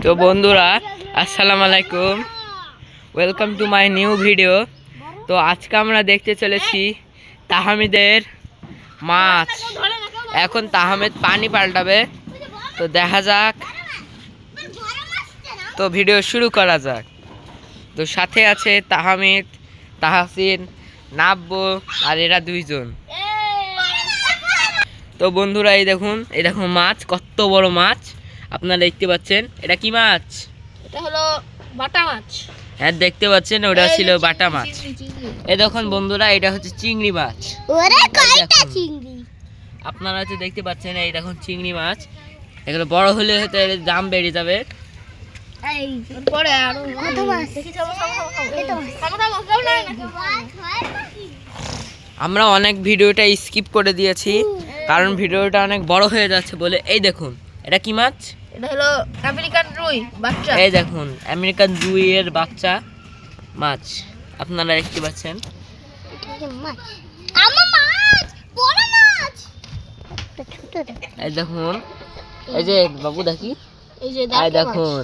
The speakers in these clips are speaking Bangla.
তো বন্ধুরা আসসালামু আলাইকুম, welcome to my new video. তো আজকে আমরা দেখতে চলেছি তাহমিদের মাছ। এখন তাহমিদ পানি পাল্টাবে, তো দেখা যাক, তো ভিডিও শুরু করা যাক। তো সাথে আছে তাহমিদ, তাহসিন, নাব্য আর এরা দুইজন। তো বন্ধুরা এই দেখুন মাছ, কত বড় মাছ আপনারা দেখতে পাচ্ছেন। এটা কি মাছ? এটা হলো বাটা মাছ। হ্যাঁ দেখতে পাচ্ছেন, ওটা ছিল বাটা মাছ। এই দেখুন বন্ধুরা, এটা হচ্ছে চিংড়ি মাছ। আপনারা হচ্ছে দেখতে পাচ্ছেন, এই দেখুন চিংড়ি মাছ। এগুলো বড় হলে হয়তো এর দাম বেড়ে যাবে। আমরা অনেক ভিডিওটা স্কিপ করে দিয়েছি, কারণ ভিডিওটা অনেক বড় হয়ে যাচ্ছে বলে। এই দেখুন এটা কি মাছ? এটা হলো আমেরিকান রুই বাচ্চা। এই দেখুন আমেরিকান রুই এর বাচ্চা মাছ আপনারা দেখতে পাচ্ছেন। এই দেখুন, এই যে বাবু দেখি, এই দেখুন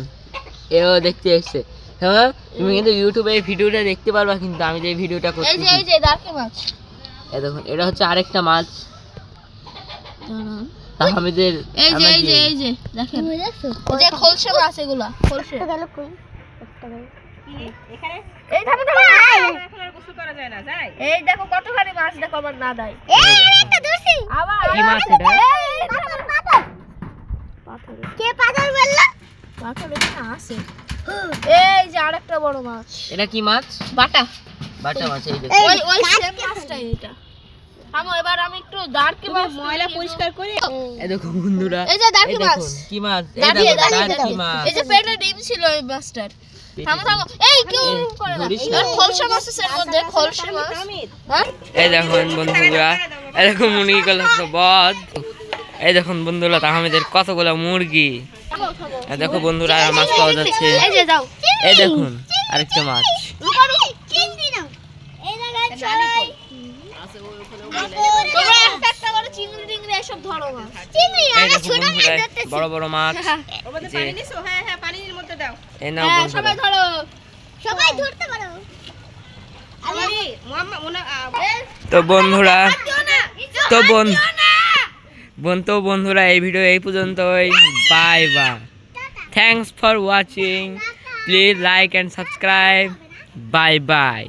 এও দেখতে এসছে। হ্যাঁ তুমি কিন্তু ইউটিউবে এই ভিডিওটা দেখতে পারবা, কিন্তু আমি যে ভিডিওটা করছি। এই যে দারকি মাছ। এই দেখুন এটা হচ্ছে আরেকটা মাছ। তাহমিদের এই যে দেখেন, এই যে খলসে মাছ, এগুলা খলসে। এখানে এই থামো এখন আর গোসল করা যায় না, যায়। এই দেখো কতখানি মাছ, দেখো আমার না দেয়। এই এটা ধরছি আবার। কি মাছ এটা? পাথর। কে পাথর বলল? পাথর এখানে আছে। এই যে আরেকটা বড় মাছ। এটা কি মাছ? বাটা মাছ। এই দেখুন ওই সেম মাছটাই এটা। থামো, এবার আমি একটু দারকি মাছ ময়লা পরিষ্কার করি। এই দেখো বন্ধুরা, এই যে দারকি মাছ। কি মাছ? এই দেখো দারকি মাছ। এই যে পেটে ডিম ছিল এই মাছটার। থামো এই কি করে না? এই খলসা মাছের মধ্যে খলসা মাছ। হ্যাঁ এই দেখুন বন্ধুরা, এই দেখুন মুরগিগুলো তো বদ। এই দেখুন বন্ধুরা তাহমিদের কতগুলো মুরগি। এই দেখো বন্ধুরা মাছ পাওয়া যাচ্ছে। এই যে দাও, এই দেখুন আরেকটা মাছ। বড় বড় মাছ। তো বন্ধুরা এই ভিডিও এই পর্যন্তই। Bye bye, thanks for watching, please like and subscribe. Bye by.